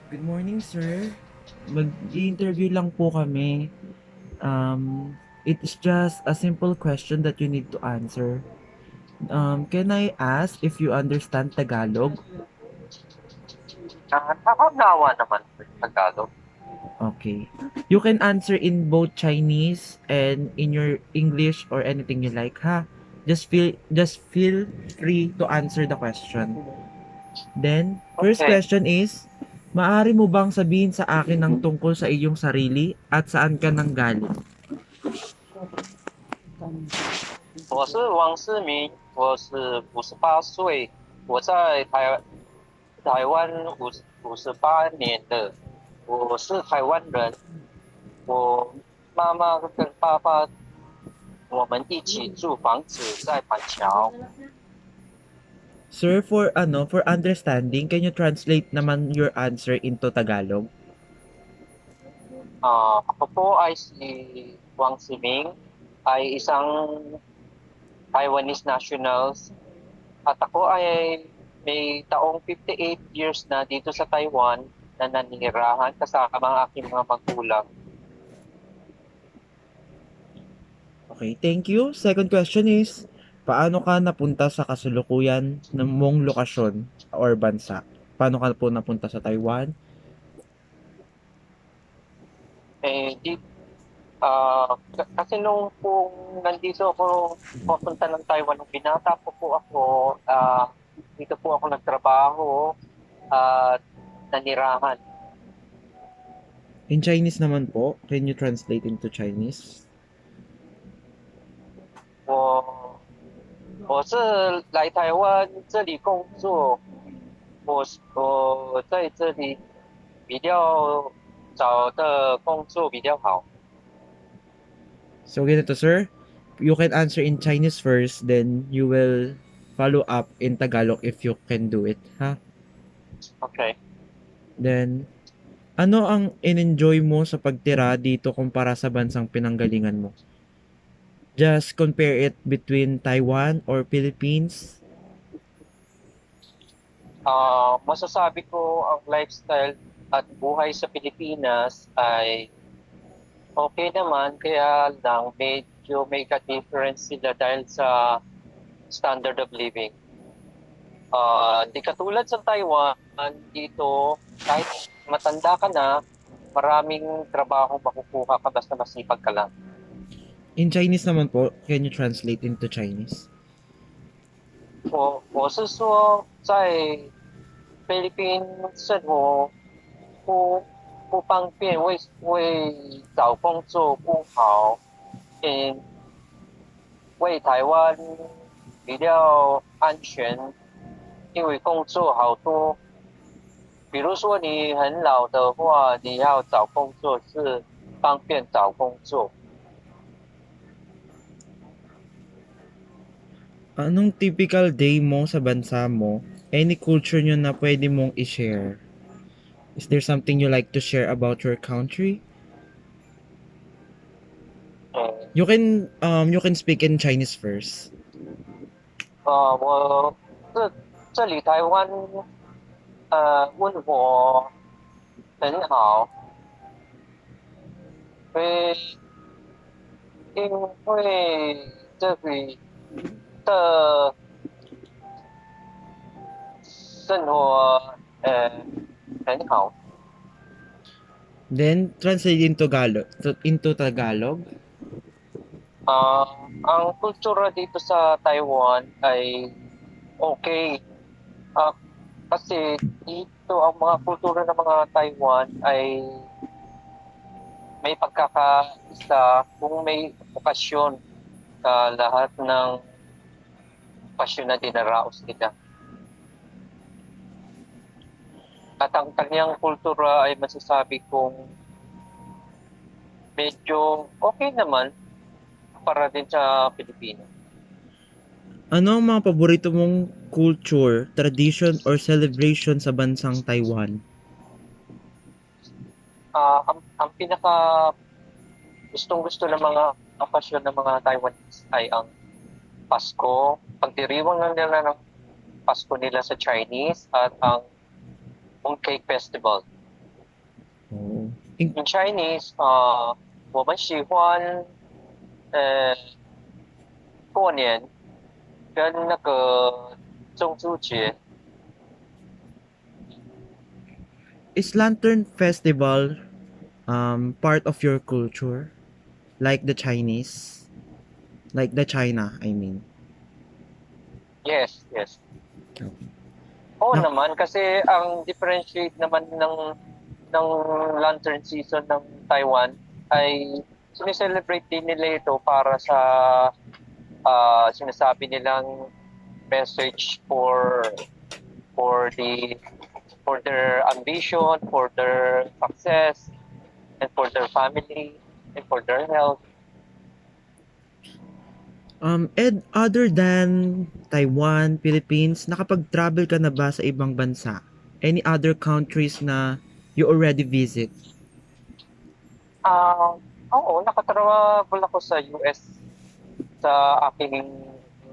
Good morning, sir. Mag-interview lang po kami. It's just a simple question that you need to answer. Can I ask if you understand Tagalog? Nakakaawa naman po yung Tagalog. Okay. You can answer in both Chinese and in your English or anything you like, ha? Just feel free to answer the question. Then, first Okay. question is, maaari mo bang sabihin sa akin ng tungkol sa iyong sarili at saan ka nanggaling? 我是王世明，我是58岁，我在台湾58年的，我是台湾人。我妈妈跟爸爸我们一起住房子在板桥。Sir, for understanding, can you translate naman your answer into Tagalog? Ako po ay si Wang Siming, ay isang Taiwanese nationals at ako ay may taong 58 years na dito sa Taiwan na nanirahan kasama ang aking mga magulang. Okay, thank you. Second question is, paano ka napunta sa kasalukuyan ng mong lokasyon or bansa? Paano ka po napunta sa Taiwan? Di, kasi nung kung nandito ako papunta ng Taiwan, nung binata po ako, dito po ako nagtrabaho at nanirahan. In Chinese naman po, can you translate into Chinese? 我我是来台湾这里工作，我在这里比较找的工作比较好。So, ganito sir, you can answer in Chinese first, then you will follow up in Tagalog if you can do it, ha? OK，Then, ano ang in-enjoy mo sa pagtira dito kumpara sa bansang pinanggalingan mo? Just compare it between Taiwan or Philippines. masasabi ko ang lifestyle at buhay sa Pilipinas ay okay naman, kaya lang medyo may ka-difference sila dahil sa standard of living. Di katulad sa Taiwan, dito kahit matanda ka na, maraming trabaho makukuha ka basta masipag ka lang. In Chinese naman po, can you translate into Chinese? 我是说，在菲律宾生活不不方便，为找工作不好，嗯，为台湾比较安全，因为工作好多，比如说你很老的话，你要找工作是方便找工作。Anong typical day mo sa bansa mo? Any culture nyo na pwede mong i-share? Is there something you like to share about your country? 嗯，You can speak in Chinese first. 我这里台湾温和很好，因因为这里的生活很好。Then translate into Tagalog. Ang kultura dito sa Taiwan ay okay. Ah, kasi dito ang mga kultura ng mga Taiwan ay may pagkakaisa kung may okasyon sa lahat ng okasyon na dinaraos nila. At ang kanyang kultura ay masasabi kong medyo okay naman para din sa Pilipinas. Ano ang mga paborito mong culture, tradition, or celebration sa bansang Taiwan? Ang pinaka gustong-gusto ng mga okasyon ng mga Taiwanese ay ang Pasko, pagdiriwang ng nila ng Pasko nila sa Chinese at ang Mooncake Festival. In In Chinese, 我们喜欢过年跟那个中秋节。is Lantern Festival part of your culture? Like the Chinese? Like the China, I mean. Yes, yes. Okay. Oo Na, naman kasi ang differentiate naman ng lantern season ng Taiwan ay sineselebrate din nila ito para sa sinasabi nilang message for the for their ambition, for their success, and for their family, and for their health. Ed, other than Taiwan, Philippines, nakapag-travel ka na ba sa ibang bansa? Any other countries na you already visit? Ah, Oo, nakatravel ako sa US sa aking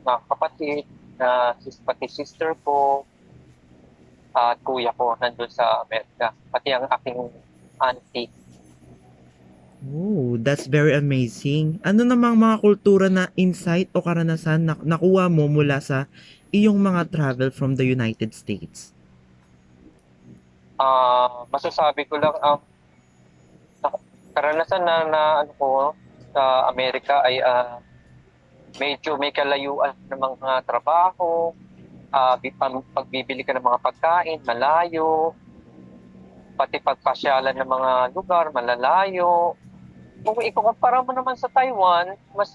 mga kapatid na pati sister ko at kuya ko nandun sa Amerika, pati ang aking auntie. Oh, that's very amazing. Ano namang mga kultura na insight o karanasan na nakuha mo mula sa iyong mga travel from the United States? Masasabi ko lang ang karanasan na ano ko sa Amerika ay medyo may kalayuan ng mga trabaho, pagbibili ka ng mga pagkain, malayo, pati pagpasyalan ng mga lugar, malalayo. Kung ikukumpara mo naman sa Taiwan, mas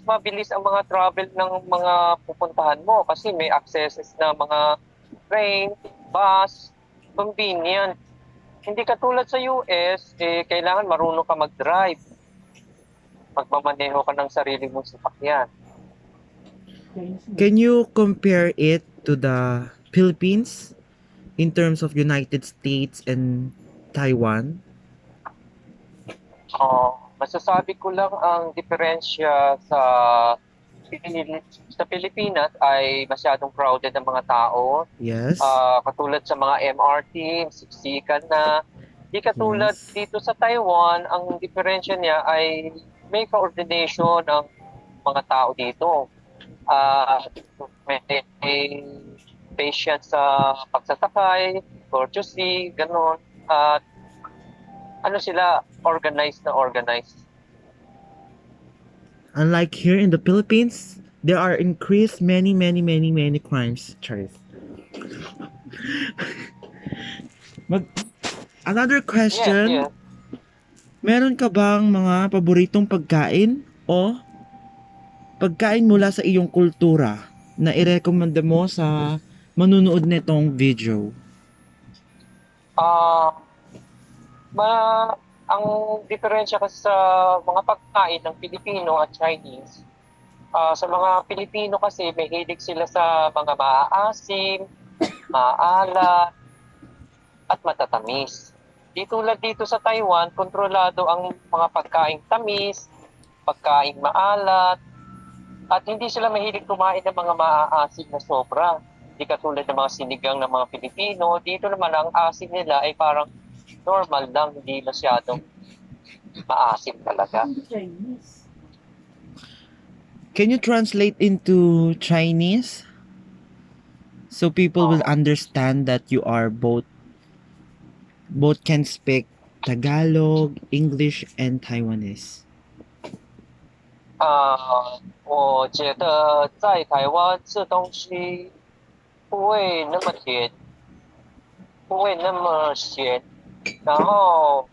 mabilis ang mga travel ng mga pupuntahan mo kasi may accesses na mga train, bus, convenient. Hindi katulad sa US, kailangan marunong ka mag-drive. Magmamaneho ka ng sarili mong sasakyan. Can you compare it to the Philippines in terms of United States and Taiwan? Masasabi ko lang ang diferensya sa Pilipinas ay masyadong crowded ang mga tao. Yes. Katulad sa mga MRT, siksikan na. Di katulad Yes. dito sa Taiwan, ang diferensya niya ay may coordination ng mga tao dito. May patience sa pagsasakay, courtesy, gano'n. At ano sila, organized na organized. Unlike here in the Philippines, there are increased many crimes. Charis. Another Yes, question. yes. Meron ka bang mga paboritong pagkain o pagkain mula sa iyong kultura na irekomenda mo sa manunood nitong video? Ah, ma ang diferensya kasi sa mga pagkain ng Pilipino at Chinese, sa mga Pilipino kasi mahilig sila sa mga maaasim, maalat, at matatamis. Di tulad dito sa Taiwan, kontrolado ang mga pagkaing tamis, pagkaing maalat, at hindi sila mahilig kumain ng mga maaasim na sobra. Di katulad ng mga sinigang ng mga Pilipino, dito naman ang asim nila ay parang normal lang, hindi masyadong maasim talaga. Can you translate into Chinese so people will understand that you are both can speak Tagalog, English, and Taiwanese? 我觉得在台湾吃东西不会那么甜，不会那么咸，然后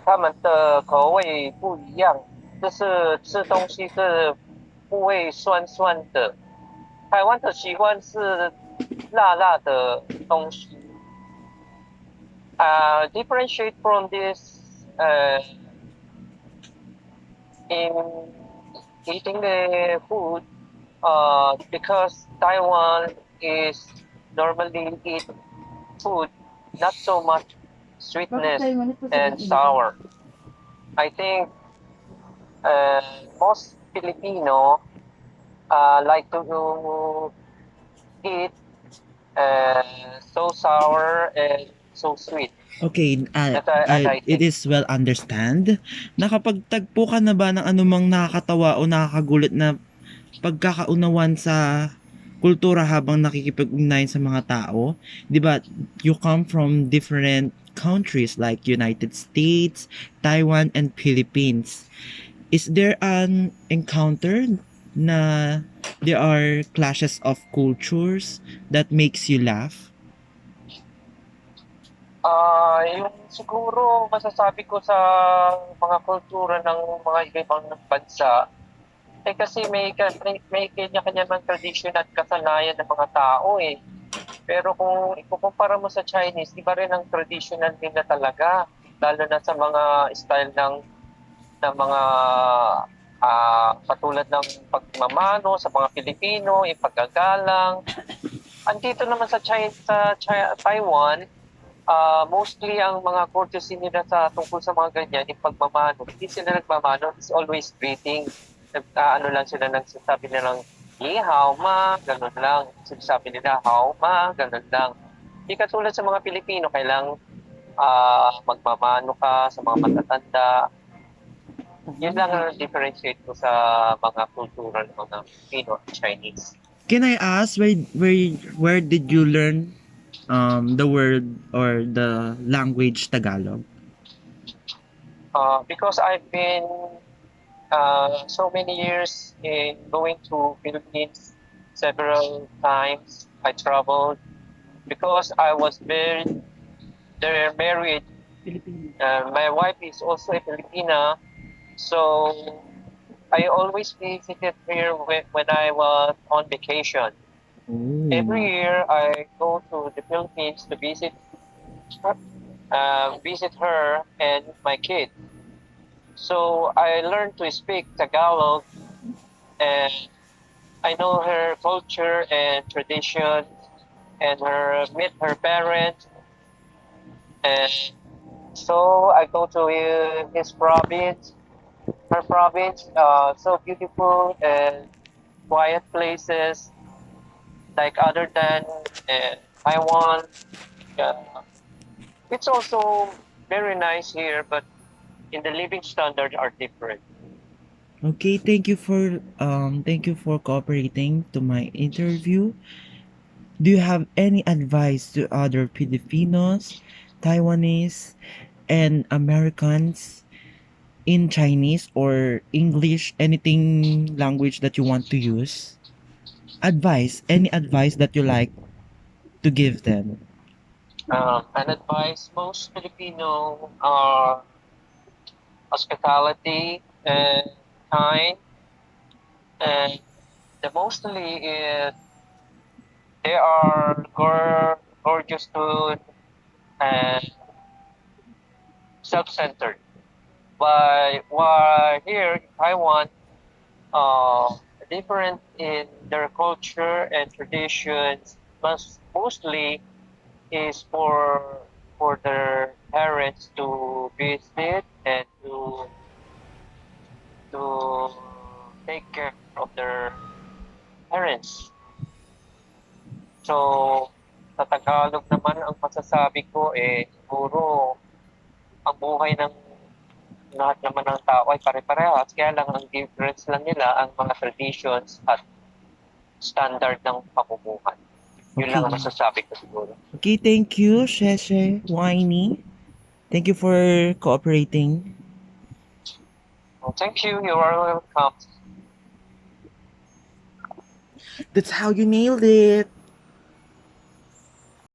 他们的口味不一样，就是吃东西是不会酸酸的。台湾的习惯是辣辣的东西。Differentiate from this in eating the food because Taiwan is normally eat food not so much sweetness and sour. I think most Filipino like to eat so sour and so sweet. Okay, As I it think. is well understand. Nakapagtagpo ka na ba ng anumang nakakatawa o nakakagulat na pagkakaunawan sa kultura habang nakikipag-ugnayan sa mga tao? 'Di ba, you come from different countries like United States, Taiwan, and Philippines. Is there an encounter na there are clashes of cultures that makes you laugh? Yung siguro masasabi ko sa mga kultura ng mga iba-ibang bansa, eh kasi may kanya-kanya ng tradisyon at kasanayan ng mga tao eh. Pero kung ikukumpara mo sa Chinese, iba rin ang traditional nila talaga. Lalo na sa mga style ng mga katulad ng pagmamano sa mga Pilipino, yung paggagalang. Andito naman sa Taiwan, mostly ang mga courtesy nila tungkol sa mga ganyan, yung pagmamano. Hindi sila nagmamano, it's always greeting. Ano lang sila nagsasabi nilang, ni hao ma, ganun lang. Sinasabi nila, hao ma, ganun lang. Hindi katulad sa mga Pilipino, kailang magmamano ka sa mga matatanda. Yun lang ang differentiate ko sa mga kultura ng mga Pilipino at Chinese. Can I ask where did you learn the word or the language Tagalog? Because I've been so many years in going to Philippines several times. I traveled because I was married. My wife is also a Filipina, so I always visited here when I was on vacation. Every year I go to the Philippines to visit her and my kid. So I learned to speak Tagalog, and I know her culture and tradition, and meet her parents. And so I go to his province, her province, so beautiful and quiet places, like other than Taiwan. Uh, it's also very nice here, but in the living standards are different. Okay, thank you for cooperating to my interview. Do you have any advice to other Filipinos, Taiwanese, and Americans in Chinese or English, anything language that you want to use? Any advice that you like to give them? An advice: most Filipino are hospitality and kind, and the mostly is they are gorgeous food and self-centered. But while here in Taiwan, different in their culture and traditions, mostly is for their parents to visit and to take care of their parents. So, sa Tagalog naman, ang masasabi ko siguro ang buhay ng lahat naman ng tao ay pare-parehas. Kaya lang ang difference lang nila ang mga traditions at standard ng pamumuhay. Yun lang ang Okay. masasabi ko siguro. Okay, thank you, Sheshe, Whiny. Thank you for cooperating. Well, thank you. You are welcome. That's how you nailed it.